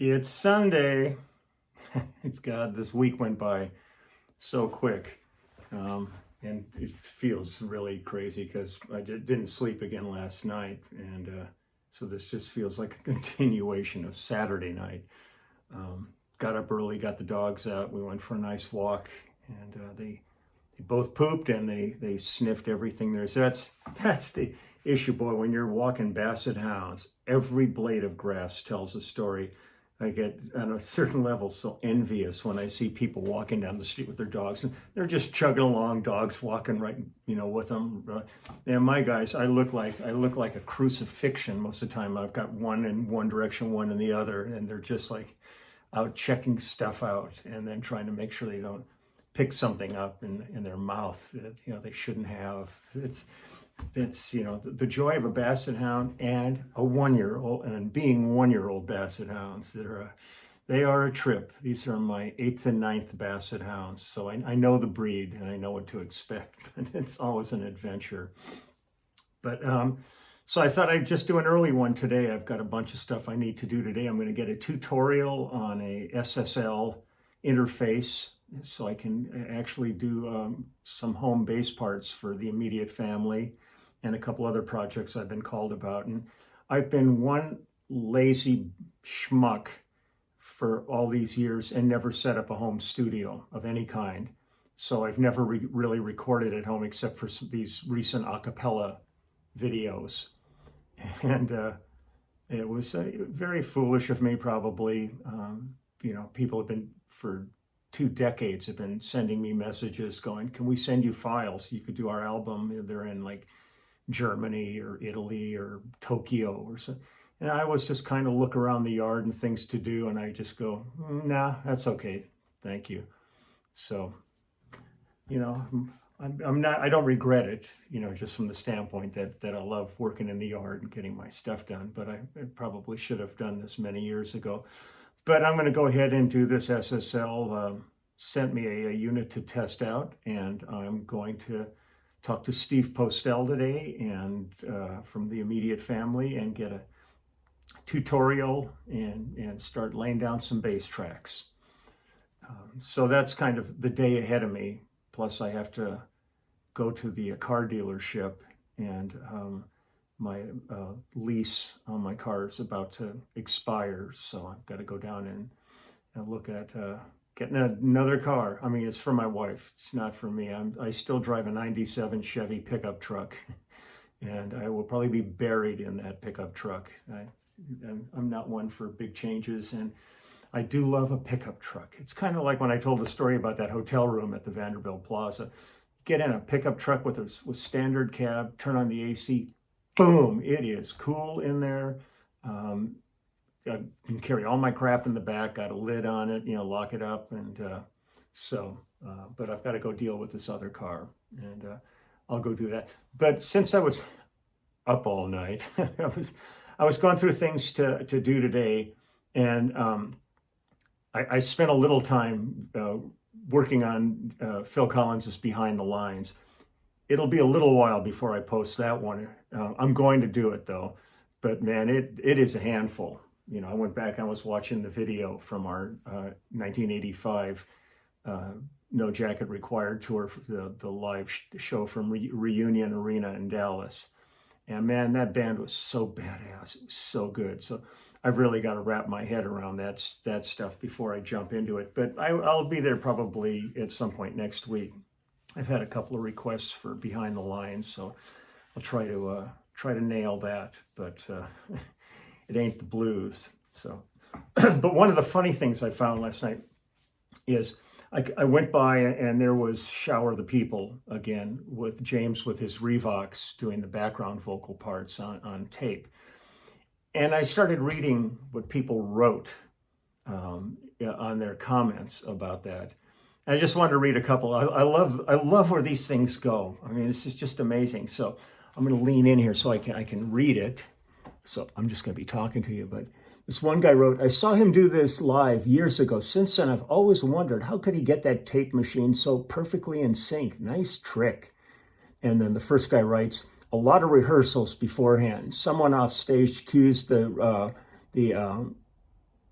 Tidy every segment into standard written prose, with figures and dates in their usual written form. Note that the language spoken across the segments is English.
It's Sunday. It's God, this week went by so quick. And it feels really crazy because I didn't sleep again last night. And so this just feels like a continuation of Saturday night. Got up early, got the dogs out. We went for a nice walk, and they both pooped and they sniffed everything there. So that's the issue, boy. When you're walking basset hounds, every blade of grass tells a story. I get on a certain level so envious when I see people walking down the street with their dogs, and they're just chugging along, dogs walking right, with them. And my guys, I look like a crucifixion most of the time. I've got one in one direction, one in the other, and they're just like out checking stuff out, and then trying to make sure they don't pick something up in their mouth that they shouldn't have. It's the joy of a basset hound and a 1-year-old, and being 1-year-old basset hounds they are a trip. These are my 8th and 9th basset hounds, so I know the breed and I know what to expect. But it's always an adventure. But so I thought I'd just do an early one today. I've got a bunch of stuff I need to do today. I'm going to get a tutorial on a SSL interface, so I can actually do some home base parts for the immediate family and a couple other projects I've been called about. And I've been one lazy schmuck for all these years and never set up a home studio of any kind. So I've never really recorded at home except for these recent a cappella videos. And it was very foolish of me, probably. People have been, for 2 decades, have been sending me messages going, can we send you files? You could do our album. They're in like Germany or Italy or Tokyo or so. And I was just kind of look around the yard and things to do, and I just go, nah, that's okay, thank you. So, I don't regret it, just from the standpoint that I love working in the yard and getting my stuff done. But I probably should have done this many years ago. But I'm going to go ahead and do this. SSL sent me a unit to test out, and I'm going to talk to Steve Postel today and from the immediate family, and get a tutorial and start laying down some bass tracks. So that's kind of the day ahead of me. Plus I have to go to the car dealership, and my lease on my car is about to expire. So I've got to go down and look at getting another car. I mean, it's for my wife. It's not for me. I still drive a 97 Chevy pickup truck, and I will probably be buried in that pickup truck. I'm not one for big changes, and I do love a pickup truck. It's kind of like when I told the story about that hotel room at the Vanderbilt Plaza. Get in a pickup truck with standard cab, turn on the AC, boom, it is cool in there. I can carry all my crap in the back, got a lid on it, lock it up. And but I've got to go deal with this other car, and I'll go do that. But since I was up all night, I was going through things to do today, and I spent a little time working on Phil Collins' Behind the Lines. It'll be a little while before I post that one. I'm going to do it though, but man, it is a handful. I went back, I was watching the video from our 1985 No Jacket Required tour, for the live show from Reunion Arena in Dallas. And man, that band was so badass, it was so good. So I've really got to wrap my head around that stuff before I jump into it. But I'll be there probably at some point next week. I've had a couple of requests for Behind the Lines, so I'll try to nail that. But it ain't the blues. So, but one of the funny things I found last night is I went by, and there was Shower the People again, with James with his Revox doing the background vocal parts on tape. And I started reading what people wrote on their comments about that. And I just wanted to read a couple. I love where these things go. I mean, this is just amazing. So I'm going to lean in here so I can read it. So I'm just going to be talking to you. But this one guy wrote, I saw him do this live years ago. Since then, I've always wondered, how could he get that tape machine so perfectly in sync? Nice trick. And then the first guy writes, a lot of rehearsals beforehand. Someone off stage cues the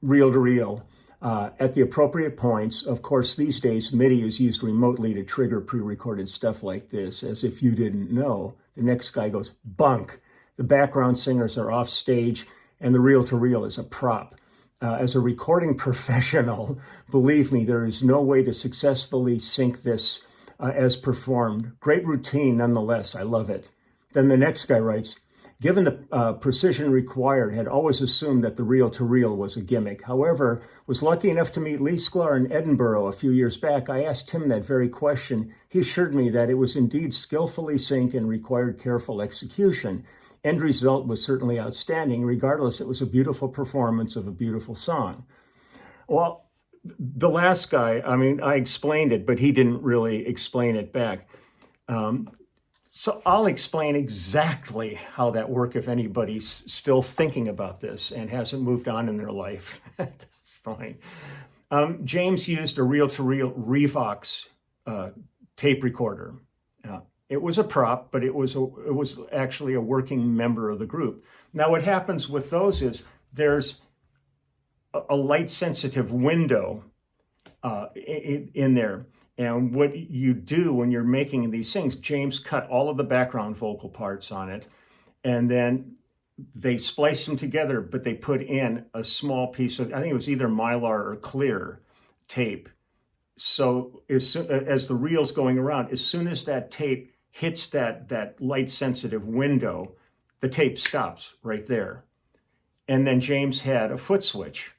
reel to reel at the appropriate points. Of course, these days, MIDI is used remotely to trigger pre-recorded stuff like this, as if you didn't know. The next guy goes, bunk. The background singers are off stage, and the reel to reel is a prop. As a recording professional, believe me, there is no way to successfully sync this as performed. Great routine nonetheless, I love it. Then the next guy writes, given the precision required, had always assumed that the reel-to-reel was a gimmick. However, was lucky enough to meet Lee Sklar in Edinburgh a few years back. I asked him that very question. He assured me that it was indeed skillfully synced and required careful execution. End result was certainly outstanding. Regardless, it was a beautiful performance of a beautiful song. Well, the last guy, I mean, I explained it, but he didn't really explain it back. So I'll explain exactly how that worked if anybody's still thinking about this and hasn't moved on in their life. That's fine. James used a reel-to-reel Revox tape recorder. It was a prop, but it was actually a working member of the group. Now what happens with those is there's a light-sensitive window in there. And what you do when you're making these things, James cut all of the background vocal parts on it, and then they spliced them together, but they put in a small piece of, I think it was either Mylar or clear tape. So as the reel's going around, as soon as that tape hits that light-sensitive window, the tape stops right there. And then James had a foot switch.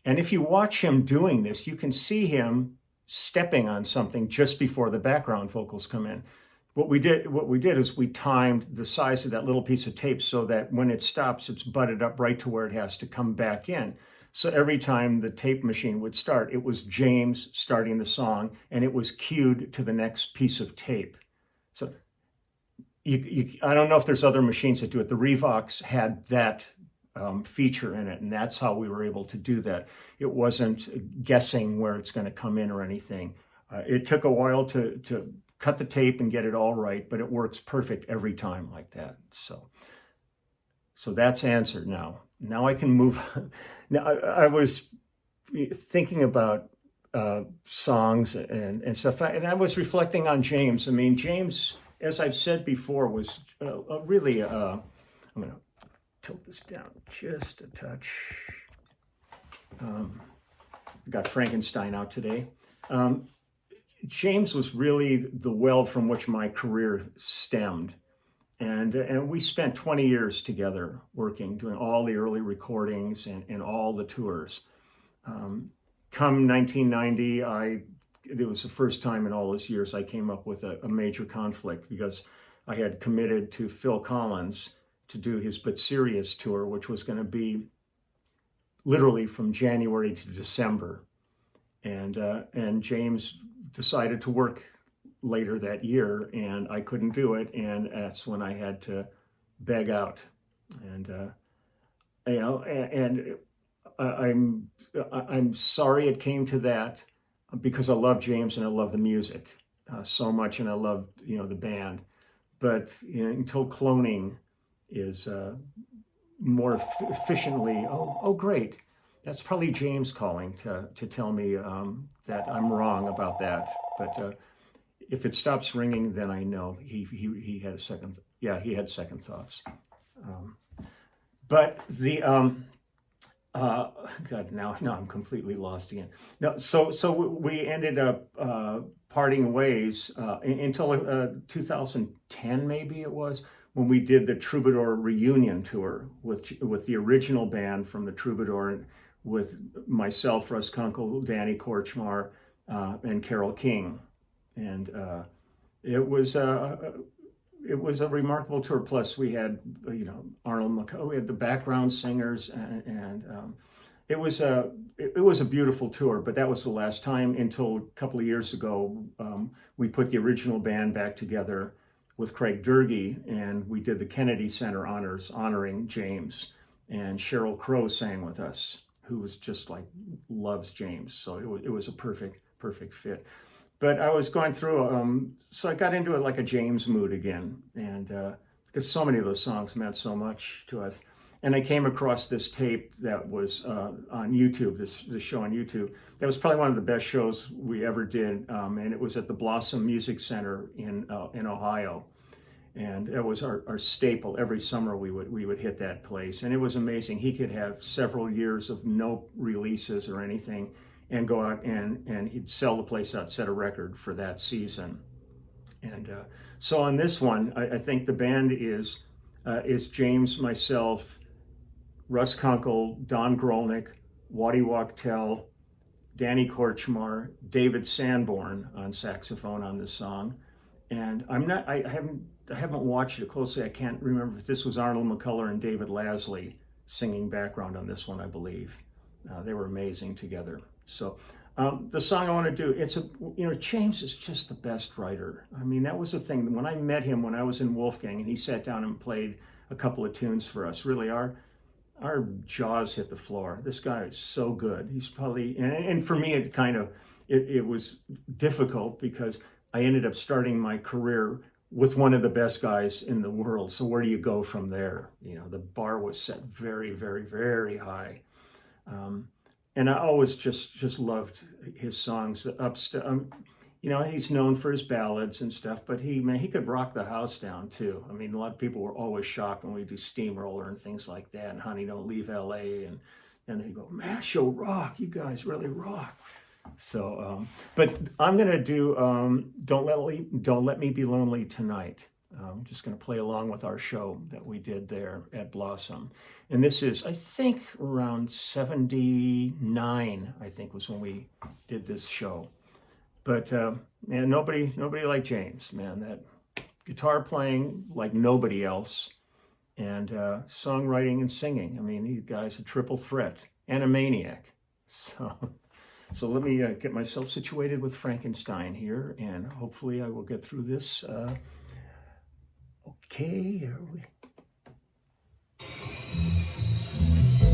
And if you watch him doing this, you can see him stepping on something just before the background vocals come in. What we did is we timed the size of that little piece of tape so that when it stops, it's butted up right to where it has to come back in. So every time the tape machine would start, it was James starting the song, and it was cued to the next piece of tape. So I don't know if there's other machines that do it. The Revox had that feature in it, and that's how we were able to do that. It wasn't guessing where it's going to come in or anything. It took a while to cut the tape and get it all right, but it works perfect every time like that. So that's answered now. Now I can move on. Now I was thinking about songs and stuff, and I was reflecting on James. I mean, James, as I've said before, was really, I'm going to tilt this down just a touch. Got Frankenstein out today. James was really the well from which my career stemmed. And we spent 20 years together working, doing all the early recordings and all the tours. Come 1990, it was the first time in all those years I came up with a major conflict because I had committed to Phil Collins to do his But Serious tour, which was going to be literally from January to December. And James decided to work later that year, and I couldn't do it, and that's when I had to beg out. And I'm sorry it came to that, because I love James and I love the music so much, and I love the band. But until cloning is more efficiently, oh great, that's probably James calling to tell me that I'm wrong about that. But if it stops ringing, then I know he had he had second thoughts. But the God, now I'm completely lost again. No, so we ended up parting ways until 2010, maybe it was, when we did the Troubadour reunion tour with the original band from the Troubadour, with myself, Russ Kunkel, Danny Korchmar, and Carole King. And it was a remarkable tour. Plus, we had Arnold McCall, we had the background singers, and it was a beautiful tour. But that was the last time until a couple of years ago. We put the original band back together with Craig Durgee, and we did the Kennedy Center honors honoring James. And Sheryl Crow sang with us, who was just loves James. So it was a perfect fit. But I was going through, so I got into it like a James mood again, and because so many of those songs meant so much to us. And I came across this tape that was on YouTube, this show on YouTube. That was probably one of the best shows we ever did, and it was at the Blossom Music Center in Ohio. And it was our staple. Every summer we would hit that place, and it was amazing. He could have several years of no releases or anything, and go out and he'd sell the place out, set a record for that season. And so on this one, I think the band is James, myself, Russ Kunkel, Don Grolnick, Waddy Wachtel, Danny Korchmar, David Sanborn on saxophone on this song. And I haven't watched it closely. I can't remember if this was Arnold McCullough and David Lasley singing background on this one, I believe. They were amazing together. So the song I want to do, James is just the best writer. I mean, that was the thing. When I met him when I was in Wolfgang and he sat down and played a couple of tunes for us, really our jaws hit the floor. This guy is so good. He's probably, and for me, it was difficult because I ended up starting my career with one of the best guys in the world. So where do you go from there? The bar was set very, very, very high. And I always just loved his songs. He's known for his ballads and stuff, but he could rock the house down too. I mean, a lot of people were always shocked when we do Steamroller and things like that, and Honey Don't Leave L.A. and they go, "Mash, you'll rock. You guys really rock." So, but I'm gonna do Don't Let Me Be Lonely Tonight. I'm just gonna play along with our show that we did there at Blossom. And this is, I think, around 79, I think, was when we did this show. But man, nobody like James, man. That guitar playing like nobody else, and songwriting and singing. I mean, these guy's a triple threat and a maniac. So let me get myself situated with Frankenstein here, and hopefully I will get through this. Okay, here we.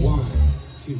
1, 2.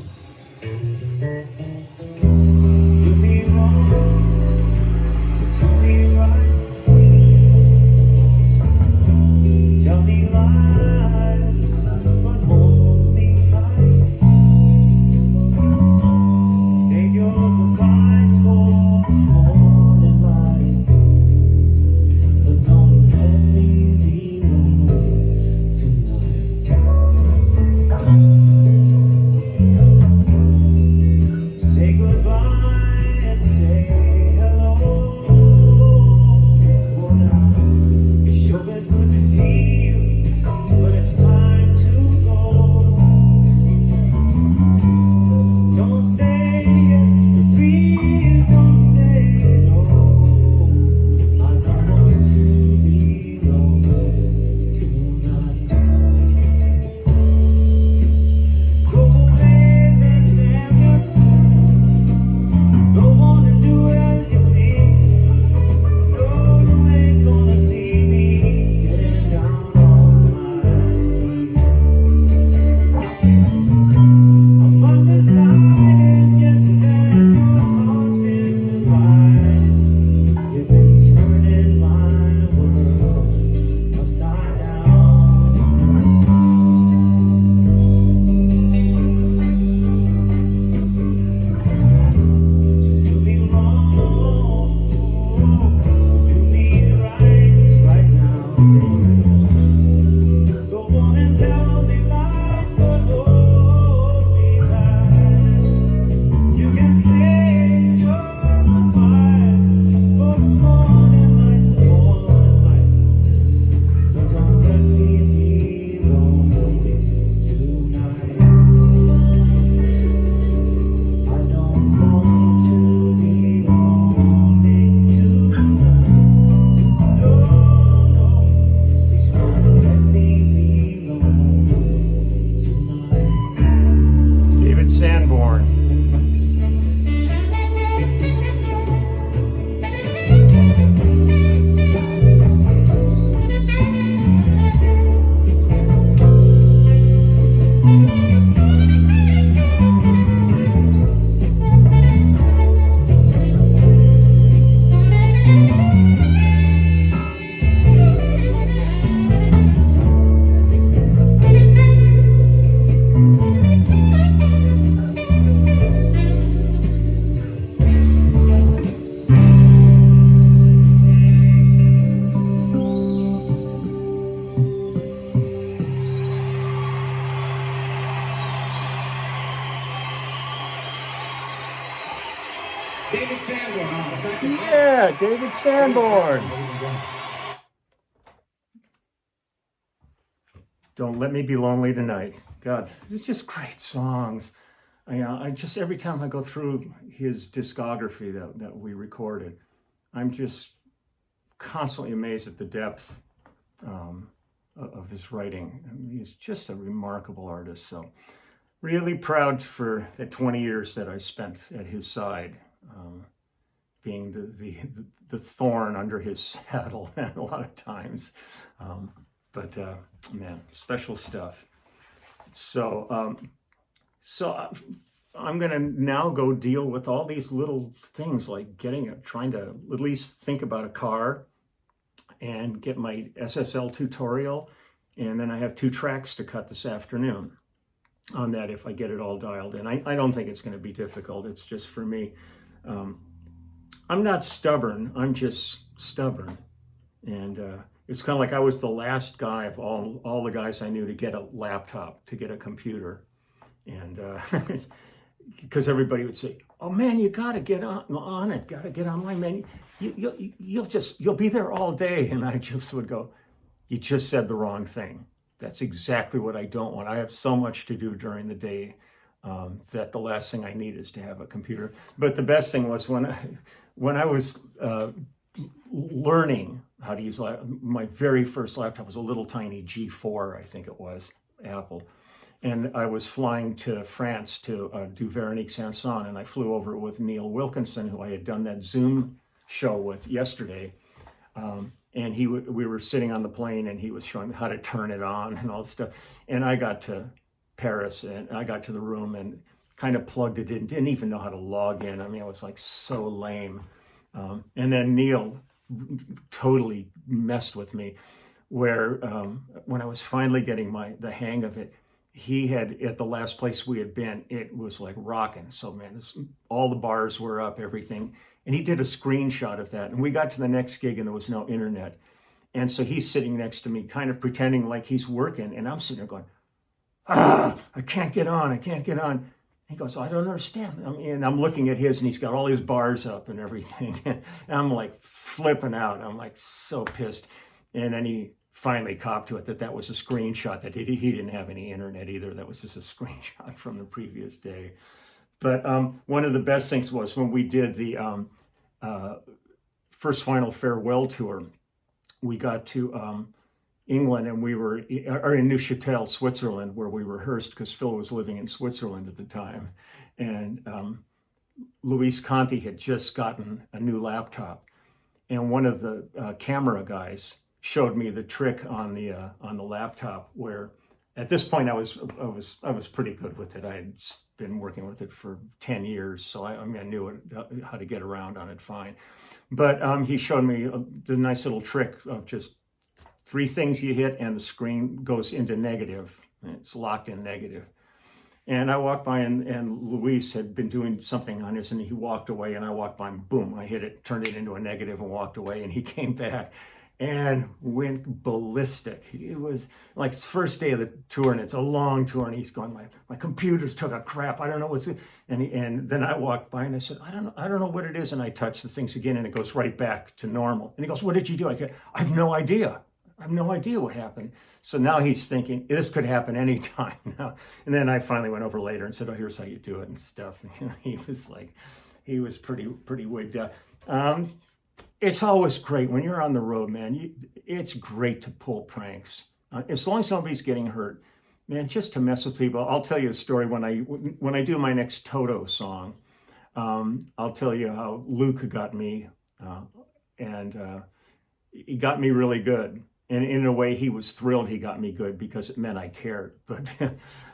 David Sanborn on the saxophone. Yeah, David Sanborn. Ladies and gentlemen. Don't Let Me Be Lonely Tonight. God, it's just great songs. I just, every time I go through his discography that we recorded, I'm just constantly amazed at the depth of his writing. I mean, he's just a remarkable artist. So really proud for the 20 years that I spent at his side, being the thorn under his saddle a lot of times. But man, special stuff. So I'm going to now go deal with all these little things like trying to at least think about a car and get my SSL tutorial. And then I have 2 tracks to cut this afternoon on that if I get it all dialed in. I don't think it's going to be difficult. It's just for me. I'm not stubborn. I'm just stubborn. And it's kind of like I was the last guy of all the guys I knew to get a laptop, to get a computer. And because everybody would say, "Oh man, you got to get on it, got to get online, man. You'll be there all day." And I just would go, "You just said the wrong thing. That's exactly what I don't want. I have so much to do during the day that the last thing I need is to have a computer." But the best thing was when I was learning how to use my very first laptop was a little tiny G4, I think it was, Apple. And I was flying to France to do Veronique Sanson, and I flew over with Neil Wilkinson, who I had done that Zoom show with yesterday. And we were sitting on the plane, and he was showing me how to turn it on and all this stuff. And I got to Paris, and I got to the room and kind of plugged it in, didn't even know how to log in. I mean, it was like so lame. And then Neil totally messed with me, where when I was finally getting the hang of it, he had, at the last place we had been, it was like rocking. So man, all the bars were up, everything. And he did a screenshot of that. And we got to the next gig and there was no internet. And so he's sitting next to me, kind of pretending like he's working. And I'm sitting there going, I can't get on. He goes, "I don't understand." And I'm looking at his, and he's got all his bars up and everything. And I'm like flipping out. I'm like so pissed. And then he finally copped to it that was a screenshot, that he didn't have any internet either. That was just a screenshot from the previous day. But one of the best things was when we did the first final farewell tour, we got to England, and we were in Neuchâtel, Switzerland, where we rehearsed because Phil was living in Switzerland at the time. And Luis Conti had just gotten a new laptop. And one of the camera guys showed me the trick on the laptop, where at this point I was pretty good with it. I had been working with it for 10 years, so I knew how to get around on it fine. But he showed me the nice little trick of just 3 things you hit and the screen goes into negative. It's locked in negative. And I walked by, and Luis had been doing something on his, and he walked away, and I walked by, and boom, I hit it, turned it into a negative and walked away, and he came back and went ballistic. It was like his first day of the tour, and it's a long tour, and he's going, my computers took a crap. I don't know what's it. And then I walked by, and I said, I don't know what it is. And I touched the things again, and it goes right back to normal. And he goes, "What did you do?" I go, "I have no idea. I have no idea what happened." So now he's thinking, this could happen anytime now. And then I finally went over later and said, "Oh, here's how you do it," and stuff. And he was pretty wigged out. It's always great when you're on the road, man. It's great to pull pranks. As long as nobody's getting hurt, man, just to mess with people. I'll tell you a story when I do my next Toto song. I'll tell you how Luke got me, and he got me really good. And in a way, he was thrilled he got me good because it meant I cared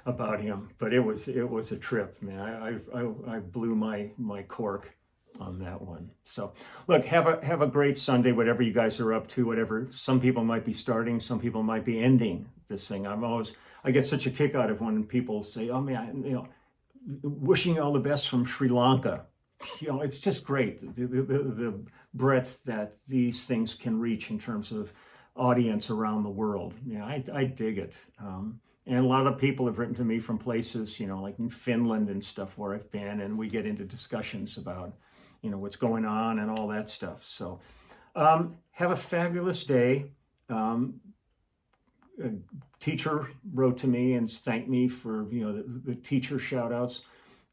about him. But it was a trip, man. I blew my cork on that one. So look, have a great Sunday, whatever you guys are up to, whatever. Some people might be starting, some people might be ending this thing. I get such a kick out of when people say, "Oh man, wishing you all the best from Sri Lanka." It's just great, the breadth that these things can reach in terms of audience around the world. I dig it. And a lot of people have written to me from places, like in Finland and stuff where I've been, and we get into discussions about, what's going on and all that stuff. So have a fabulous day. A teacher wrote to me and thanked me for the teacher shout outs.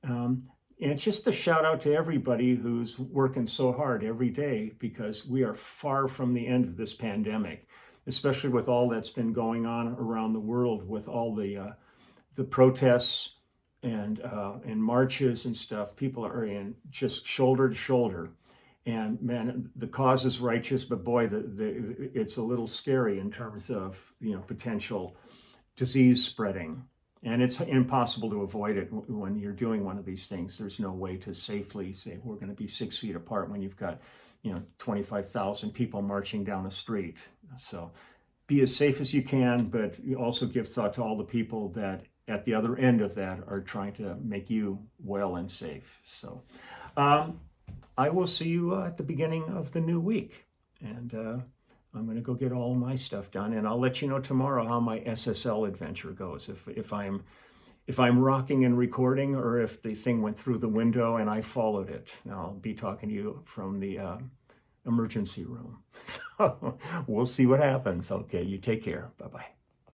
And it's just a shout out to everybody who's working so hard every day, because we are far from the end of this pandemic, especially with all that's been going on around the world, with all the protests and marches and stuff. People are in just shoulder to shoulder. And man, the cause is righteous, but boy, it's a little scary in terms of potential disease spreading. And it's impossible to avoid it when you're doing one of these things. There's no way to safely say we're going to be 6 feet apart when you've got 25,000 people marching down a street. So be as safe as you can, but you also give thought to all the people that at the other end of that are trying to make you well and safe. So I will see you at the beginning of the new week, and I'm going to go get all my stuff done, and I'll let you know tomorrow how my SSL adventure goes. If I'm rocking and recording, or if the thing went through the window and I followed it. Now, I'll be talking to you from the emergency room. So we'll see what happens. Okay, you take care. Bye-bye.